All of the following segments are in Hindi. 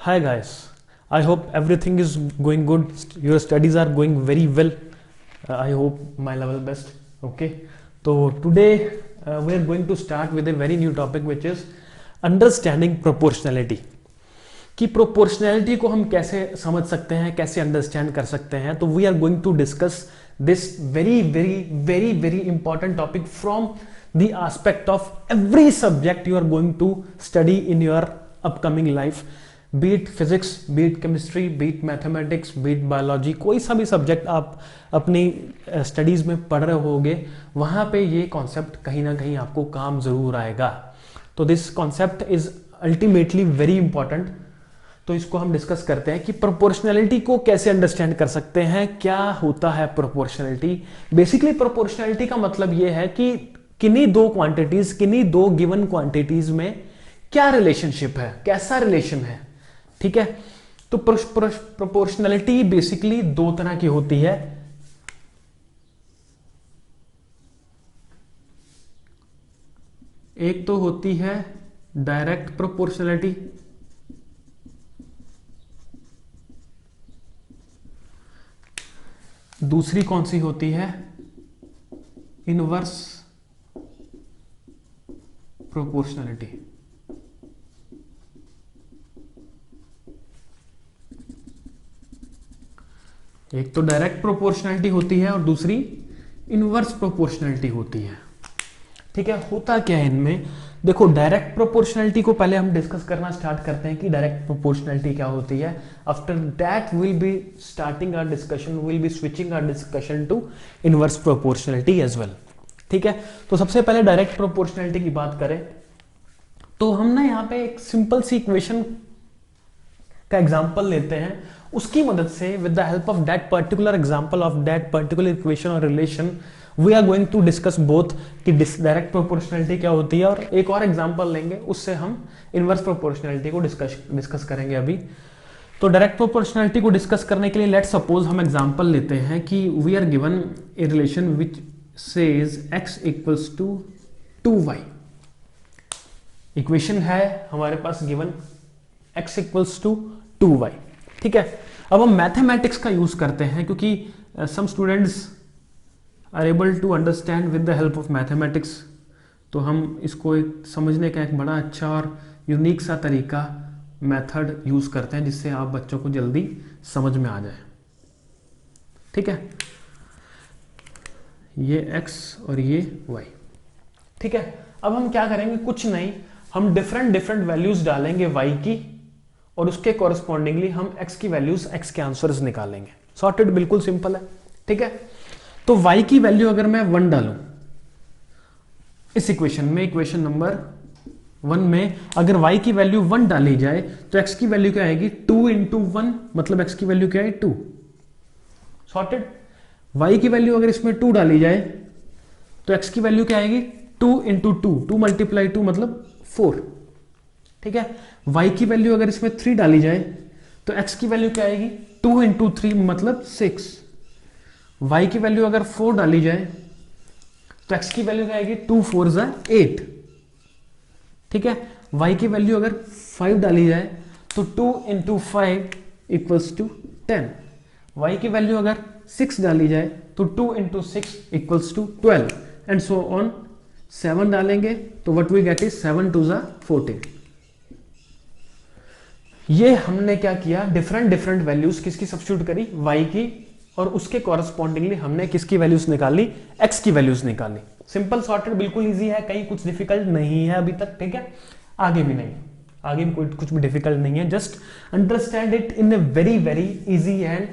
Hi guys, I hope everything is going good. Your studies are going very well. I hope my level best. Okay, so today we are going to start with a very new topic which is understanding proportionality. कि प्रोपोर्शनैलिटी को हम कैसे समझ सकते हैं, कैसे अंडरस्टैंड कर सकते हैं. तो we are going to discuss this very very very very important topic from the aspect of every subject you are going to study in your upcoming life. Be it physics, be it chemistry, be it mathematics, be it biology, कोई सा भी सब्जेक्ट आप अपनी स्टडीज में पढ़ रहे होगे, वहां पे ये कॉन्सेप्ट कहीं ना कहीं आपको काम जरूर आएगा. तो this concept is ultimately very important. तो इसको हम डिस्कस करते हैं कि प्रोपोर्शनैलिटी को कैसे अंडरस्टैंड कर सकते हैं, क्या होता है प्रोपोर्शनैलिटी. बेसिकली प्रोपोर्शनैलिटी का मतलब यह है कि किन्हीं दो क्वांटिटीज, किन्हीं दो गिवन क्वांटिटीज में क्या रिलेशनशिप है, कैसा रिलेशन है. ठीक है, तो प्रोपोर्शनैलिटी बेसिकली दो तरह की होती है. एक तो होती है डायरेक्ट प्रोपोर्शनैलिटी, दूसरी कौन सी होती है, इनवर्स प्रोपोर्शनैलिटी. एक तो डायरेक्ट प्रोपोर्शनैलिटी होती है और दूसरी इनवर्स प्रोपोर्शनैलिटी होती है. ठीक है, होता क्या है इनमें, देखो डायरेक्ट प्रोपोर्शनैलिटी को पहले हम डिस्कस करना स्टार्ट करते हैं कि डायरेक्ट प्रोपोर्शनैलिटी क्या होती है. After that will be starting our discussion, will be switching our discussion to inverse proportionality as well. ठीक है, तो सबसे पहले डायरेक्ट प्रोपोर्शनैलिटी की बात करें तो हम ना यहाँ पे एक सिंपल सी इक्वेशन का एग्जांपल लेते हैं. उसकी मदद से with the help of that particular example of that particular equation और relation we are going to discuss both कि डायरेक्ट प्रोपोर्शनैलिटी क्या होती है, और एक और एग्जांपल लेंगे, उससे हम इनवर्स प्रोपोर्शनैलिटी को डिस्कस करेंगे अभी. तो डायरेक्ट प्रोपोर्शनैलिटी को डिस्कस करने के लिए लेट सपोज हम एग्जांपल लेते हैं कि we are given a relation which says x equals to 2y. Equation है हमारे पास given x equals to 2y. ठीक है, अब हम मैथमेटिक्स का यूज करते हैं क्योंकि some students are able to understand with the help of mathematics. तो हम इसको एक समझने का एक बड़ा अच्छा और यूनिक सा तरीका, मेथड यूज करते हैं जिससे आप बच्चों को जल्दी समझ में आ जाए. ठीक है, ये x और ये y. ठीक है, अब हम क्या करेंगे, कुछ नहीं, हम डिफरेंट वैल्यूज डालेंगे y की और उसके कॉरस्पॉन्डिंगली हम x की वैल्यूज, x के आंसर्स निकालेंगे. सॉर्टेड, बिल्कुल सिंपल है. ठीक है, तो y की वैल्यू अगर मैं 1 डालूं इस इक्वेशन में, इक्वेशन नंबर 1 में अगर y की वैल्यू 1 डाली जाए तो x की वैल्यू क्या आएगी, 2 इंटू 1, मतलब x की वैल्यू क्या है, 2. सॉर्टेड. y की वैल्यू अगर इसमें 2 डाली जाए तो x की वैल्यू क्या आएगी, 2 इंटू 2, 2 मल्टीप्लाई 2 मतलब 4. ठीक है, y की वैल्यू अगर इसमें 3 डाली जाए तो x की वैल्यू क्या आएगी, 2 इंटू 3 मतलब 6. y की वैल्यू अगर 4 डाली जाए तो x की वैल्यू क्या आएगी, 2 4 जा 8. ठीक है, y की वैल्यू अगर 5 डाली जाए तो 2 इंटू 5 इक्वल्स टू 10. y की वैल्यू अगर 6 डाली जाए तो 2 into 6 equals to 12 and so on. 7 डालेंगे तो व्हाट वी गेट इज 7 2 जा 14. ये हमने क्या किया, डिफरेंट वैल्यूज किसकी सब्स्टिट्यूट करी, y की, और उसके कॉरस्पॉन्डिंगली हमने किसकी वैल्यूज निकाली, x की वैल्यूज निकाली. सिंपल, सॉर्टेड, बिल्कुल इजी है, कहीं कुछ डिफिकल्ट नहीं है अभी तक. ठीक है, आगे भी नहीं, आगे भी कुछ भी डिफिकल्ट नहीं है. Just understand it in a very very easy and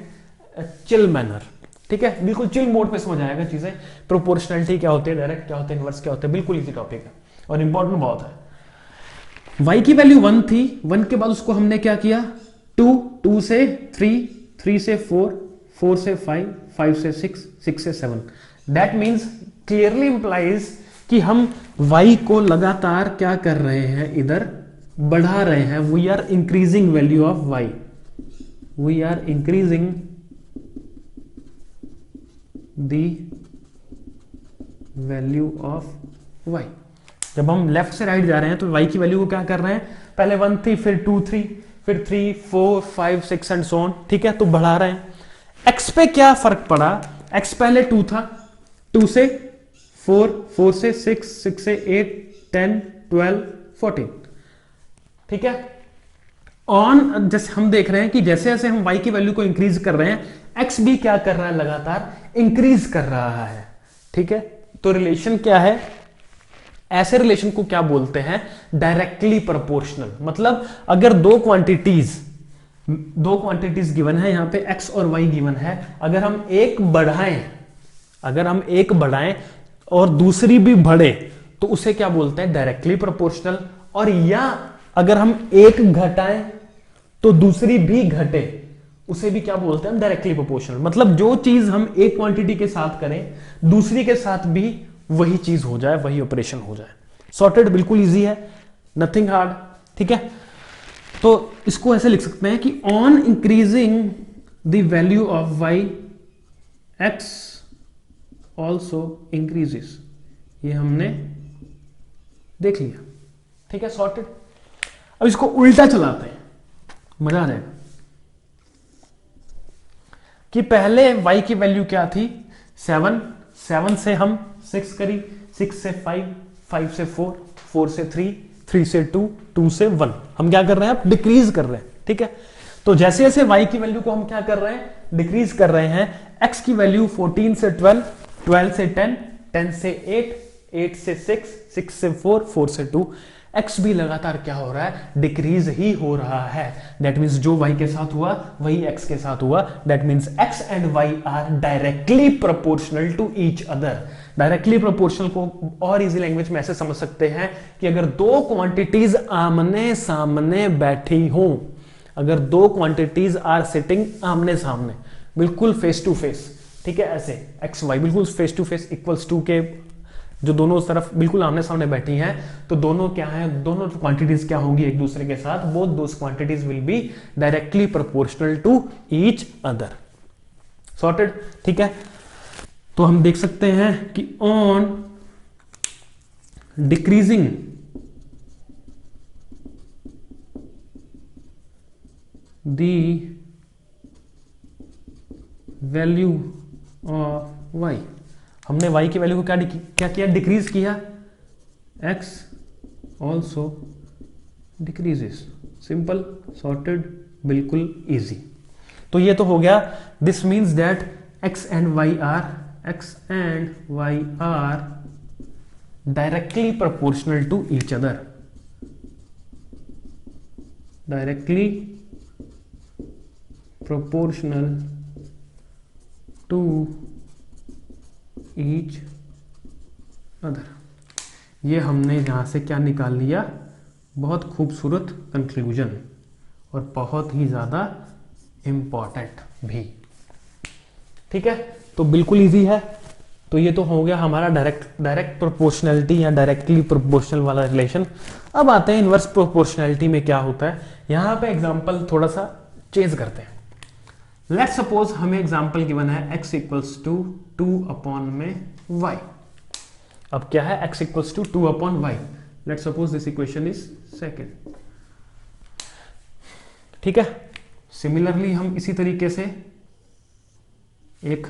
chill manner. ठीक है, बिल्कुल चिल मोड पे समझ आएगा चीजें. प्रोपोर्शनैलिटी क्या होती है, डायरेक्ट क्या होता है, इनवर्स क्या होता है, बिल्कुल इजी टॉपिक है और इंपॉर्टेंट बहुत है. y की वैल्यू 1 थी, 1 के बाद उसको हमने क्या किया, 2, 2 से 3, 3 से 4, 4 से 5, 5 से 6, 6 से 7. दैट मीन्स क्लियरली इंप्लाइज कि हम y को लगातार क्या कर रहे हैं, इधर बढ़ा रहे हैं. We are increasing value of y, we are increasing the value of y. जब हम लेफ्ट से राइट जा रहे हैं तो y की वैल्यू को क्या कर रहे हैं, पहले 1 थी, फिर 2 3, फिर 3, 4, 5, 6 एंड सो ऑन। ठीक है, तो बढ़ा रहे हैं। x पे क्या फर्क पड़ा, x पहले 2 था, 2 से 4, 4 से 6, 6 से 8, 10, 12, 14। ठीक है, ऑन जैसे हम देख रहे हैं कि जैसे जैसे हम y की वैल्यू को इंक्रीज कर रहे हैं, x भी क्या कर रहा है, लगातार इंक्रीज कर रहा है। ठीक है, तो रिलेशन क्या है, ऐसे रिलेशन को क्या बोलते हैं, डायरेक्टली प्रोपोर्शनल। मतलब अगर दो क्वांटिटीज गिवन है, यहां पे x और y गिवन है, अगर हम एक बढ़ाएं और दूसरी भी बढ़े तो उसे क्या बोलते हैं, डायरेक्टली प्रोपोर्शनल। और या अगर हम एक घटाएं तो दूसरी भी घटे, उसे भी क्या बोलते हैं, डायरेक्टली प्रोपोर्शनल। मतलब जो चीज हम एक क्वांटिटी के साथ करें, दूसरी के साथ भी वही चीज हो जाए, वही ऑपरेशन हो जाए। सॉर्टेड, बिल्कुल इजी है, नथिंग हार्ड। ठीक है, तो इसको ऐसे लिख सकते हैं कि on increasing the value of y, x also increases. ये हमने देख लिया। ठीक है, सॉर्टेड। अब इसको उल्टा चलाते हैं, मजा आ जाएगा। कि पहले y की वैल्यू क्या थी, 7, 7 से हम 6 करी, 6 से 5, 5 से 4, 4 से 3, 3 से 2, 2 से 1। हम क्या कर रहे हैं, अब डिक्रीज कर रहे हैं। ठीक है, तो जैसे जैसे y की वैल्यू को हम क्या कर रहे हैं, डिक्रीज कर रहे हैं। x की वैल्यू 14 से 12, 12 से 10, 10 से 8, 8 से 6, 6 से 4, 4 से 2। x भी लगातार क्या हो रहा है, डिक्रीज ही हो रहा है। दैट मीन्स जो y के साथ हुआ वही x के साथ हुआ। That means x and y are directly proportional to each other. Directly proportional को और इजी लैंग्वेज में ऐसे समझ सकते हैं कि अगर दो क्वांटिटीज आमने सामने बैठी हो, अगर दो क्वांटिटीज आर सिटिंग आमने सामने, बिल्कुल फेस टू फेस, ठीक है, ऐसे एक्स वाई बिल्कुल face to face equals to k, जो दोनों तरफ बिल्कुल आमने सामने बैठी हैं, तो दोनों क्या हैं, दोनों क्वांटिटीज क्या होंगी एक दूसरे के साथ, both those quantities will be directly proportional to each other. Sorted. ठीक है, तो हम देख सकते हैं कि on decreasing the value of Y, हमने y की वैल्यू को क्या किया, डिक्रीज किया, x also decreases. Simple, sorted, बिल्कुल इजी। तो ये तो हो गया। This means that x and y are directly proportional to each other, directly proportional to each other. ये हमने यहां से क्या निकाल लिया, बहुत खूबसूरत कंक्लूजन और बहुत ही ज्यादा इंपॉर्टेंट भी। ठीक है, तो बिल्कुल इजी है। तो ये तो हो गया हमारा डायरेक्ट प्रोपोर्शनैलिटी या डायरेक्टली प्रोपोर्शनल वाला रिलेशन। अब आते हैं इनवर्स प्रोपोर्शनैलिटी में क्या होता है। यहां पे एग्जांपल थोड़ा सा चेंज करते हैं। लेट्स सपोज हमें एग्जांपल गिवन है x इक्वल्स टू 2 अपॉन में y। अब क्या है, x equals to 2 upon y। Let's suppose this equation is second. ठीक है, सिमिलरली हम इसी तरीके से एक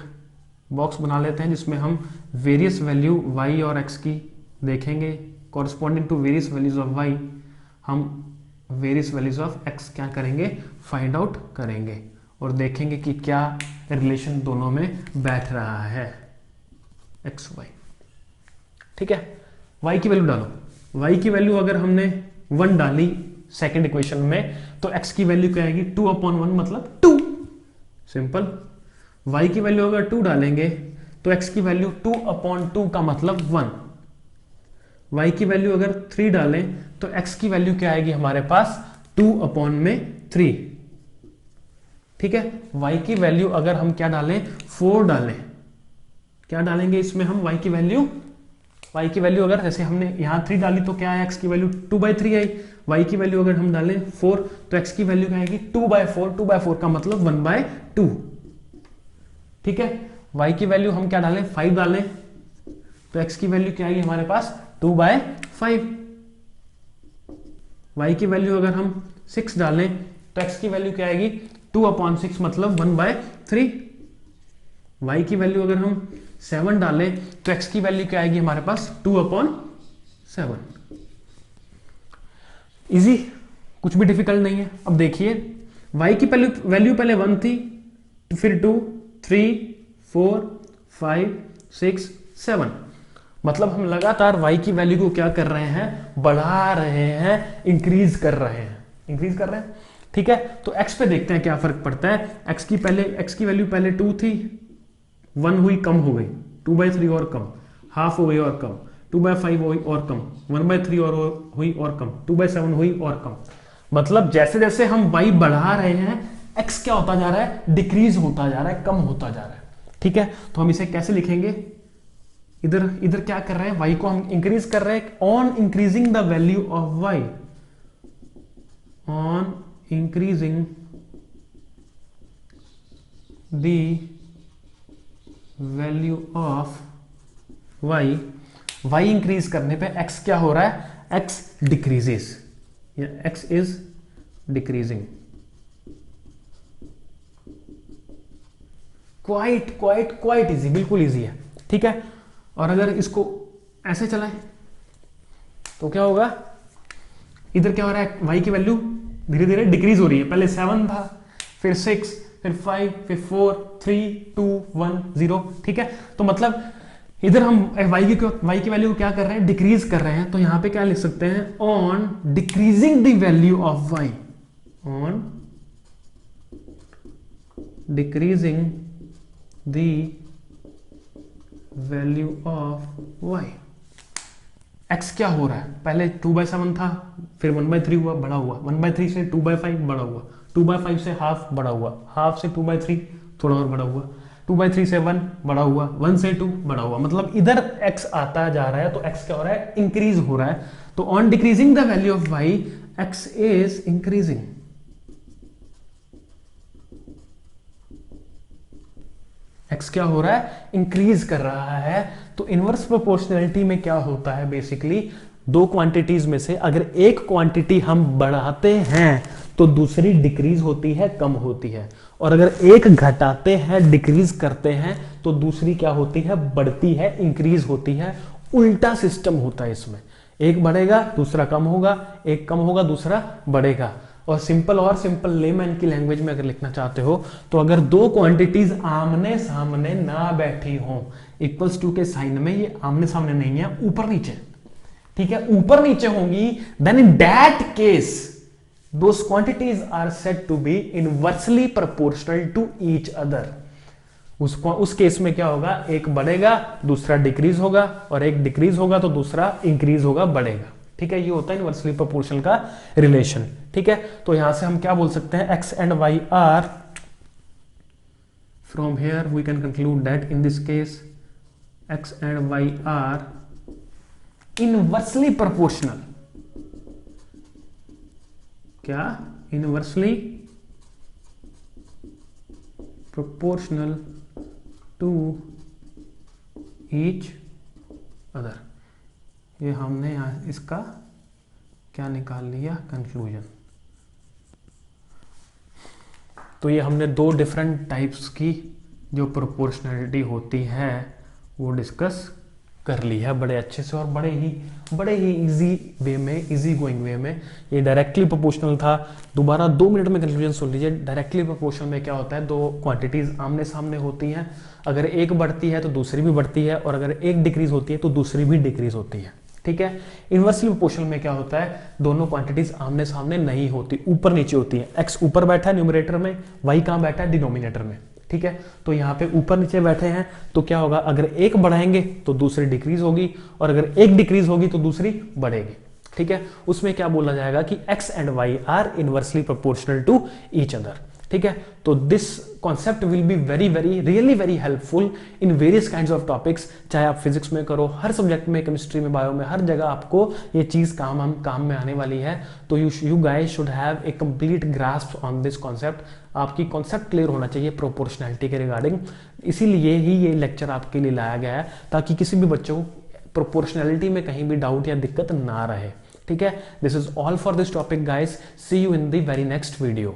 बॉक्स बना लेते हैं जिसमें हम वेरियस वैल्यू y और x की देखेंगे, corresponding to various values of y हम वेरियस वैल्यूज ऑफ x क्या करेंगे, फाइंड आउट करेंगे और देखेंगे कि क्या रिलेशन दोनों में बैठ रहा है, एक्स वाई। ठीक है, y की वैल्यू डालो। y की वैल्यू अगर हमने 1 डाली सेकंड इक्वेशन में, तो x की वैल्यू क्या आएगी, 2 अपॉन 1 मतलब 2। सिंपल। y की वैल्यू अगर 2 डालेंगे तो x की वैल्यू 2 अपॉन 2 का मतलब 1। y की वैल्यू अगर 3 डालें तो x की वैल्यू क्या आएगी हमारे पास, 2 अपॉन में 3। ठीक है, y की वैल्यू अगर हम क्या डालें, 4 डालें, क्या डालेंगे इसमें हम, y की वैल्यू अगर जैसे हमने यहां 3 डाली तो क्या है, x की वैल्यू 2/3 आई। y की वैल्यू अगर हम डालें 4 तो x की वैल्यू क्या आएगी, 2/4। 2/4 का मतलब 1/2। ठीक है, y की वैल्यू हम क्या डालें, 5 डालें तो x की वैल्यू क्या आएगी हमारे पास, 2/5। y की वैल्यू अगर हम 6 डालें तो x की वैल्यू क्या आएगी 2/6 मतलब 1/3। y की वैल्यू अगर हम 7 डालें तो x की वैल्यू क्या आएगी हमारे पास 2/7। इजी, कुछ भी डिफिकल्ट नहीं है। अब देखिए y की वैल्यू पहले 1 थी, फिर 2, 3, 4, 5, 6, 7, मतलब हम लगातार y की वैल्यू को क्या कर रहे हैं, बढ़ा रहे हैं, इंक्रीज कर रहे हैं। ठीक है, तो x पे देखते हैं क्या फर्क पड़ता है। x की वैल्यू पहले 2 थी, 1 हुई कम हो गई, 2/3 और कम, हाफ हो गई और कम, 2/5 हुई और कम, 1/3 और हुई और कम, 2/7 हुई और कम। मतलब जैसे जैसे हम y बढ़ा रहे हैं x क्या होता जा रहा है, डिक्रीज होता जा रहा है, कम होता जा रहा है। ठीक है, तो हम इसे कैसे लिखेंगे, इधर क्या कर रहे हैं, y को हम इंक्रीज कर रहे हैं, on increasing the value of y, on increasing the value of y increase करने पे x क्या हो रहा है, x डिक्रीजेस या x is decreasing. Quite easy, बिल्कुल इजी है। ठीक है, और अगर इसको ऐसे चलाएं तो क्या होगा, इधर क्या हो रहा है, y की वैल्यू धीरे धीरे डिक्रीज हो रही है, पहले 7 था, फिर 6, फिर 5, फिर 4, 3, 2, 1, 0। ठीक है, तो मतलब इधर हम y की वैल्यू को क्या कर रहे हैं, डिक्रीज कर रहे हैं। तो यहां पे क्या लिख सकते हैं, on decreasing the value of y, on decreasing the value of y, x क्या हो रहा है, पहले 2/7 था, फिर 1/3 हुआ, बड़ा हुआ, 1/3 से 2/5 बड़ा हुआ, 2/5 से हाफ बड़ा हुआ, हाफ से 2/3 थोड़ा और बड़ा हुआ, 2/3 से 1 बड़ा हुआ, 1 से 2 बड़ा हुआ। मतलब इधर x आता जा रहा है तो x क्या हो रहा है, इंक्रीज हो रहा है। तो on decreasing the value of y, x is increasing. x क्या हो रहा है, इंक्रीज कर रहा है। तो इनवर्स प्रोपोर्शनैलिटी में क्या होता है, बेसिकली दो क्वांटिटीज में से अगर एक क्वांटिटी हम बढ़ाते हैं तो दूसरी डिक्रीज होती है, कम होती है, और अगर एक घटाते हैं, डिक्रीज करते हैं, तो दूसरी क्या होती है, बढ़ती है, इंक्रीज होती है। उल्टा सिस्टम होता है इसमें, एक बढ़ेगा दूसरा कम होगा, एक कम होगा दूसरा बढ़ेगा। और सिंपल लेमैन की लैंग्वेज में अगर लिखना चाहते हो तो अगर दो क्वांटिटीज आमने सामने ना बैठी हो, इक्वल्स टू के साइन में ये आमने सामने नहीं है, ऊपर नीचे, ठीक है, ऊपर नीचे होंगी, then in that case those quantities are said to be inversely proportional to each other. उस केस में क्या होगा, एक बढ़ेगा दूसरा डिक्रीज होगा, और एक डिक्रीज होगा तो दूसरा इंक्रीज होगा, बढ़ेगा। ठीक है, ये होता है इनवर्सली प्रोपोर्शनल का रिलेशन। ठीक है, तो यहां से हम क्या बोल सकते हैं, x and y are, from here we can conclude that in this case x and y are inversely proportional. क्या, inversely proportional to each other. ये हमने यहां इसका क्या निकाल लिया, कंक्लूजन। तो ये हमने दो डिफरेंट टाइप्स की जो प्रोपोर्शनैलिटी होती है वो डिस्कस कर ली है बड़े अच्छे से, और बड़े ही इजी वे में, इजी गोइंग वे में। ये डायरेक्टली प्रोपोर्शनल था। दोबारा 2 मिनट में कंक्लूजन सुन लीजिए। डायरेक्टली प्रोपोर्शनल में क्या होता है, दो क्वांटिटीज आमने सामने होती हैं, अगर एक बढ़ती है तो दूसरी भी बढ़ती है, और अगर एक डिक्रीज होती है तो दूसरी भी डिक्रीज होती है। ठीक है, इनवर्सली प्रोपोर्शनल में क्या होता है, दोनों क्वांटिटीज आमने सामने नहीं होती, ऊपर नीचे होती है। x ऊपर बैठा है न्यूमरेटर में, y कहां बैठा है, डिनोमिनेटर में। ठीक है, तो यहाँ पे ऊपर नीचे बैठे हैं, तो क्या होगा, अगर एक बढ़ाएंगे तो दूसरी डिक्रीज होगी, और अगर एक डिक्रीज होगी तो दूसरी बढ़ेगी। ठीक है, उसमें क्या बोला जाएगा कि x and y are inversely proportional to each other. ठीक है, तो this concept will be really very helpful in various kinds of topics, चाहे आप फिजिक्स में करो, हर सब्जेक्ट में, केमिस्ट्री में, बायो में, हर जगह आपको ये चीज काम में आने वाली है। तो you guys should have a complete grasp on this concept. आपकी कॉन्सेप्ट क्लियर होना चाहिए प्रोपोर्शनैलिटी के रिगार्डिंग, इसीलिए ही ये लेक्चर आपके लिए लाया गया है, ताकि किसी भी बच्चों को प्रोपोर्शनैलिटी में कहीं भी डाउट या दिक्कत ना रहे। ठीक है, this is all for this topic guys, see you in the very next video.